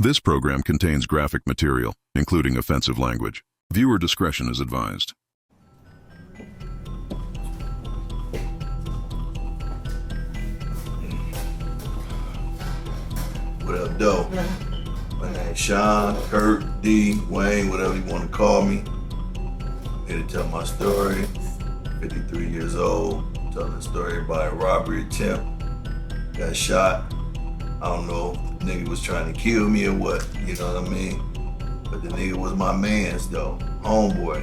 This program contains graphic material, including offensive language. Viewer discretion is advised. What up, though? My name's Shawn, Kurt, D, Wayne, whatever you want to call me. Here to tell my story. 53 years old, telling the story about a robbery attempt. Got shot. I don't know if the nigga was trying to kill me or what, you know what I mean? But the nigga was my mans though, homeboy.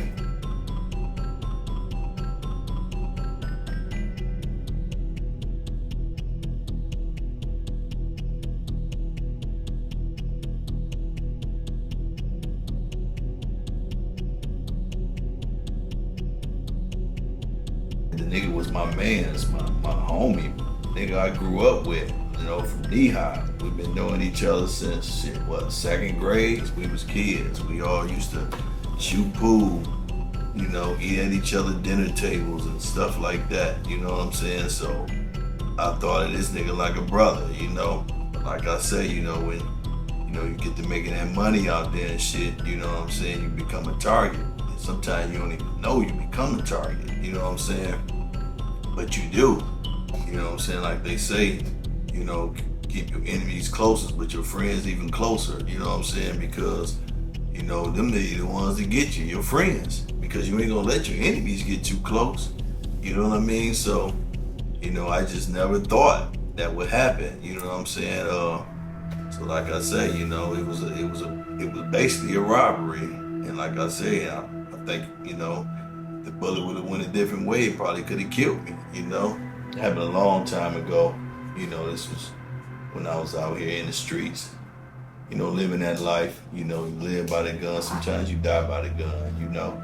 The nigga was my mans, my homie, nigga I grew up with, you know, from knee high. We've been knowing each other since, second grade? We was kids. We all used to shoot pool, you know, eat at each other's dinner tables and stuff like that, you know what I'm saying? So I thought of this nigga like a brother, you know? Like I say, you know, when, you know, you get to making that money out there and shit, you know what I'm saying? You become a target. And sometimes you don't even know you become a target, you know what I'm saying? But you do, you know what I'm saying? Like they say, you know, keep your enemies closest, but your friends even closer, you know what I'm saying? Because, you know, them they the ones that get you, your friends, because you ain't gonna let your enemies get too close, you know what I mean? So, you know, I just never thought that would happen, you know what I'm saying? So like I say, you know, it was basically a robbery, and like I say, I think, you know, the bullet would have went a different way, it probably could have killed me, you know? It happened a long time ago. You know, this was when I was out here in the streets, you know, living that life. You know, you live by the gun, sometimes you die by the gun, you know.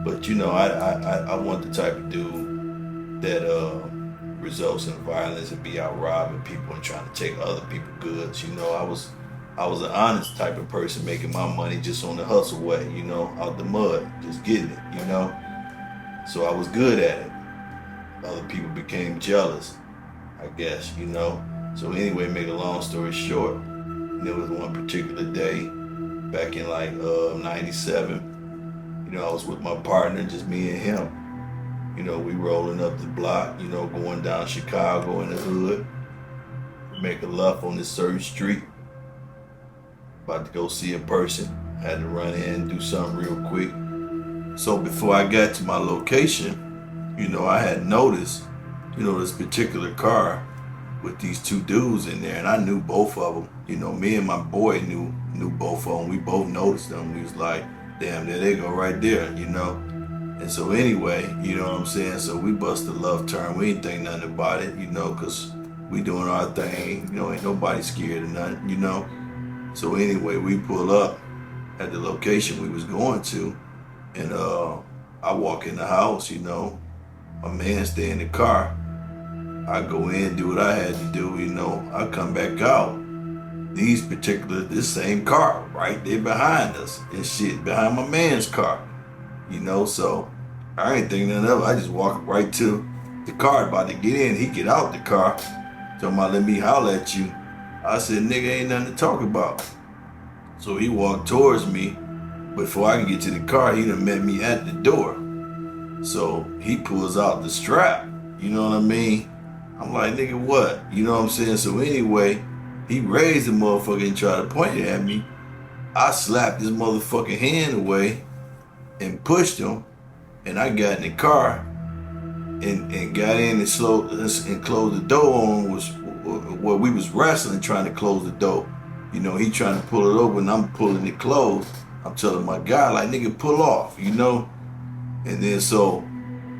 But, you know, I want the type of dude that results in violence and be out robbing people and trying to take other people's goods. You know, I was an honest type of person, making my money just on the hustle way, you know, out the mud, just getting it, you know. So I was good at it. Other people became jealous, I guess, you know. So anyway, make a long story short, there was one particular day back in like 97, you know, I was with my partner, just me and him. You know, we rolling up the block, you know, going down Chicago in the hood, make a left on this certain street, about to go see a person, had to run in and do something real quick. So before I got to my location, you know, I had noticed, you know, this particular car with these two dudes in there, and I knew both of them. You know, me and my boy knew both of them. We both noticed them. We was like, damn, there they go right there, you know. And so anyway, you know what I'm saying? So we bust a left turn. We ain't think nothing about it, you know, because we doing our thing. You know, ain't nobody scared of nothing, you know. So anyway, we pull up at the location we was going to, and I walk in the house, you know. My man stay in the car. I go in, do what I had to do, you know. I come back out. This same car right there behind us and shit, behind my man's car, you know. So I ain't thinking nothing of it. I just walk right to the car, about to get in. He get out the car, talking about, let me holler at you. I said, nigga, ain't nothing to talk about. So he walked towards me. Before I can get to the car, he done met me at the door. So he pulls out the strap, you know what I mean? I'm like, nigga, what? You know what I'm saying? So anyway, he raised the motherfucker and tried to point it at me. I slapped his motherfucking hand away and pushed him, and I got in the car and got in and closed the door on was where we was wrestling, trying to close the door. You know, he trying to pull it open, I'm pulling it closed. I'm telling my guy, like, nigga, pull off, you know? And then so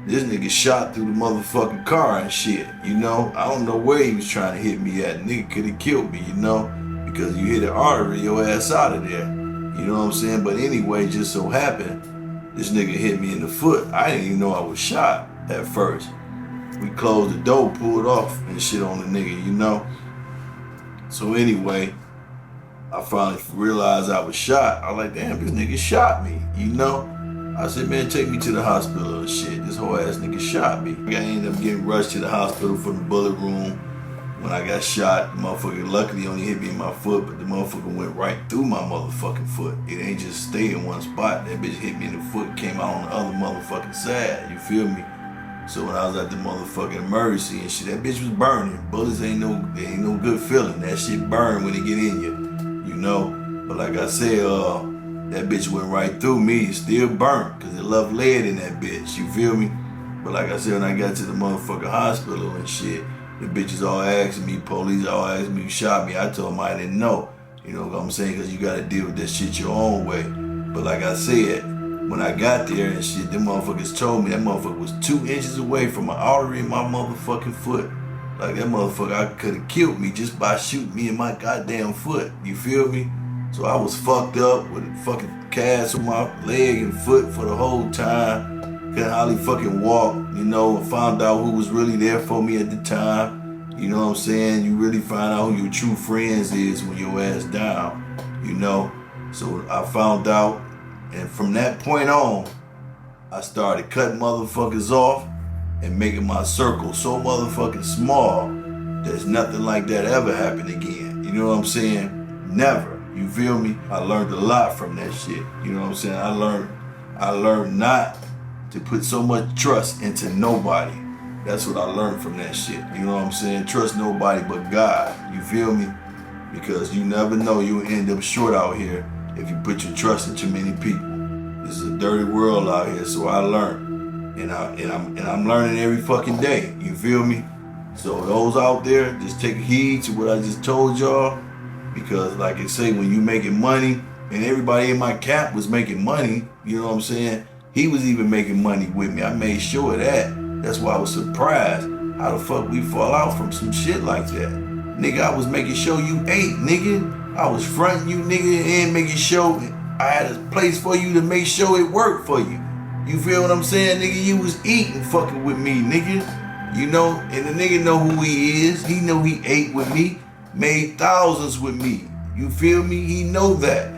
this nigga shot through the motherfucking car and shit, you know? I don't know where he was trying to hit me at. Nigga could have killed me, you know? Because you hit an artery, your ass out of there. You know what I'm saying? But anyway, just so happened, this nigga hit me in the foot. I didn't even know I was shot at first. We closed the door, pulled off and shit on the nigga, you know? So anyway, I finally realized I was shot. I was like, damn, this nigga shot me, you know? I said, man, take me to the hospital and shit. This whole ass nigga shot me. I ended up getting rushed to the hospital from the bullet room. When I got shot, the motherfucker luckily only hit me in my foot, but the motherfucker went right through my motherfucking foot. It ain't just stay in one spot. That bitch hit me in the foot, came out on the other motherfucking side. You feel me? So when I was at the motherfucking emergency and shit, that bitch was burning. Bullets ain't no good feeling. That shit burn when it get in you, you know. But like I said, that bitch went right through me. It still burnt because it left lead in that bitch. You feel me? But like I said, when I got to the motherfucking hospital and shit, the bitches all asking me, police all asking me who shot me. I told them I didn't know. You know what I'm saying? Because you got to deal with that shit your own way. But like I said, when I got there and shit, them motherfuckers told me that motherfucker was 2 inches away from an artery in my motherfucking foot. Like that motherfucker could have killed me just by shooting me in my goddamn foot. You feel me? So I was fucked up with a fucking cast on my leg and foot for the whole time. Couldn't hardly fucking walk, you know, and found out who was really there for me at the time. You know what I'm saying? You really find out who your true friends is when your ass down, you know? So I found out, and from that point on, I started cutting motherfuckers off and making my circle so motherfucking small there's nothing like that ever happened again. You know what I'm saying? Never. You feel me? I learned a lot from that shit. You know what I'm saying? I learned not to put so much trust into nobody. That's what I learned from that shit. You know what I'm saying? Trust nobody but God. You feel me? Because you never know, you'll end up short out here if you put your trust in too many people. This is a dirty world out here, so I learned. And I'm learning every fucking day. You feel me? So those out there, just take heed to what I just told y'all. Because like I say, when you making money, and everybody in my camp was making money, you know what I'm saying? He was even making money with me. I made sure of that. That's why I was surprised how the fuck we fall out from some shit like that. Nigga, I was making sure you ate, nigga. I was fronting you, nigga, and making sure I had a place for you to make sure it worked for you. You feel what I'm saying, nigga? You was eating fucking with me, nigga. You know, and the nigga know who he is. He know he ate with me, made thousands with me. You feel me? He know that.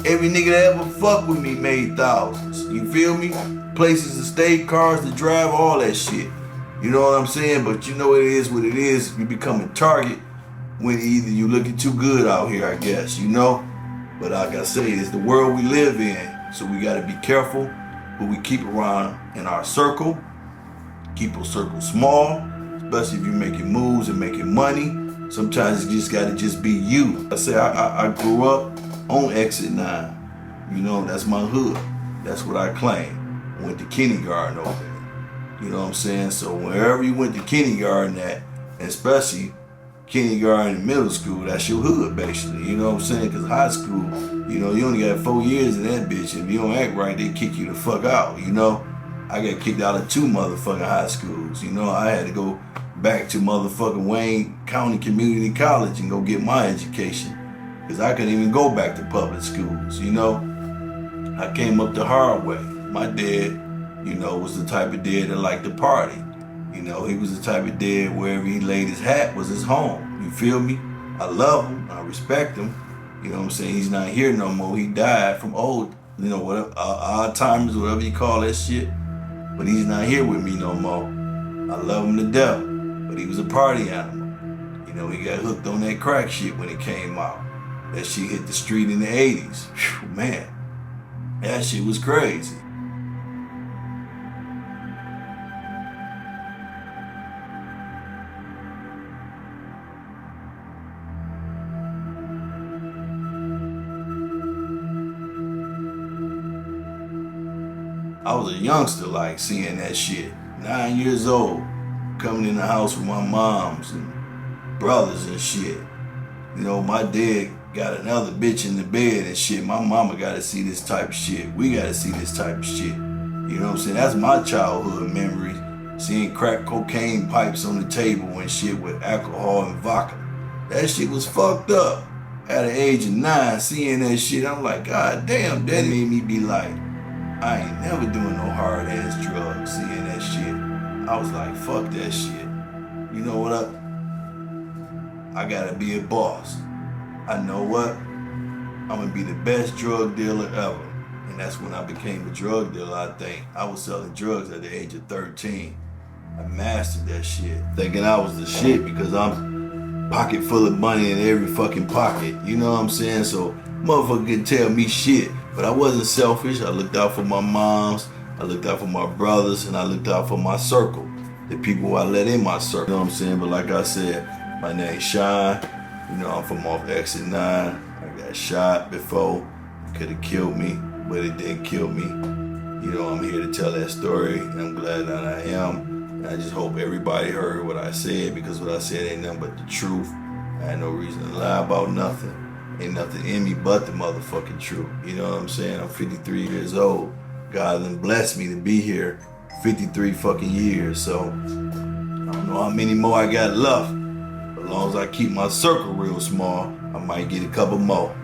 Every nigga that ever fucked with me made thousands. You feel me? Places to stay, cars to drive, all that shit. You know what I'm saying? But you know it is what it is. You become a target when either you looking too good out here, I guess, you know? But like I say, it's the world we live in. So we gotta be careful who we keep around in our circle. Keep your circle small, especially if you're making moves and making money. Sometimes you just gotta just be you. I say I grew up on Exit 9. You know, that's my hood. That's what I claim. I went to kindergarten over there. You know what I'm saying? So wherever you went to kindergarten at, especially kindergarten and middle school, that's your hood basically. You know what I'm saying? Because high school, you know, you only got 4 years in that bitch. If you don't act right, they kick you the fuck out, you know? I got kicked out of 2 motherfucking high schools. You know, I had to go back to motherfucking Wayne County Community College and go get my education. Because I couldn't even go back to public schools, you know? I came up the hard way. My dad, you know, was the type of dad that liked to party. You know, he was the type of dad wherever he laid his hat was his home. You feel me? I love him. I respect him. You know what I'm saying? He's not here no more. He died from old, you know, whatever, Alzheimer's, whatever you call that shit. But he's not here with me no more. I love him to death. But he was a party animal. You know, he got hooked on that crack shit when it came out. That shit hit the street in the 80s. Whew, man, that shit was crazy. I was a youngster, like, seeing that shit. 9 years old, coming in the house with my moms and brothers and shit. You know, my dad got another bitch in the bed and shit. My mama gotta see this type of shit. We gotta see this type of shit. You know what I'm saying? That's my childhood memories. Seeing crack cocaine pipes on the table and shit with alcohol and vodka. That shit was fucked up. At the age of 9, seeing that shit, I'm like, God damn, that made me be like, I ain't never doing no hard ass drugs, seeing that shit. I was like, fuck that shit. You know what up? I gotta be a boss. I know what? I'm gonna be the best drug dealer ever. And that's when I became a drug dealer, I think. I was selling drugs at the age of 13. I mastered that shit. Thinking I was the shit because I'm pocket full of money in every fucking pocket. You know what I'm saying? So motherfucker can tell me shit. But I wasn't selfish. I looked out for my moms, I looked out for my brothers, and I looked out for my circle. The people I let in my circle. You know what I'm saying? But like I said, my name's Shawn. You know, I'm from off exit 9. I got shot before. Could have killed me, but it didn't kill me. You know, I'm here to tell that story, and I'm glad that I am. And I just hope everybody heard what I said, because what I said ain't nothing but the truth. I had no reason to lie about nothing. Ain't nothing in me but the motherfucking truth. You know what I'm saying? I'm 53 years old. God done blessed me to be here 53 fucking years. So I don't know how many more I got left. But as long as I keep my circle real small, I might get a couple more.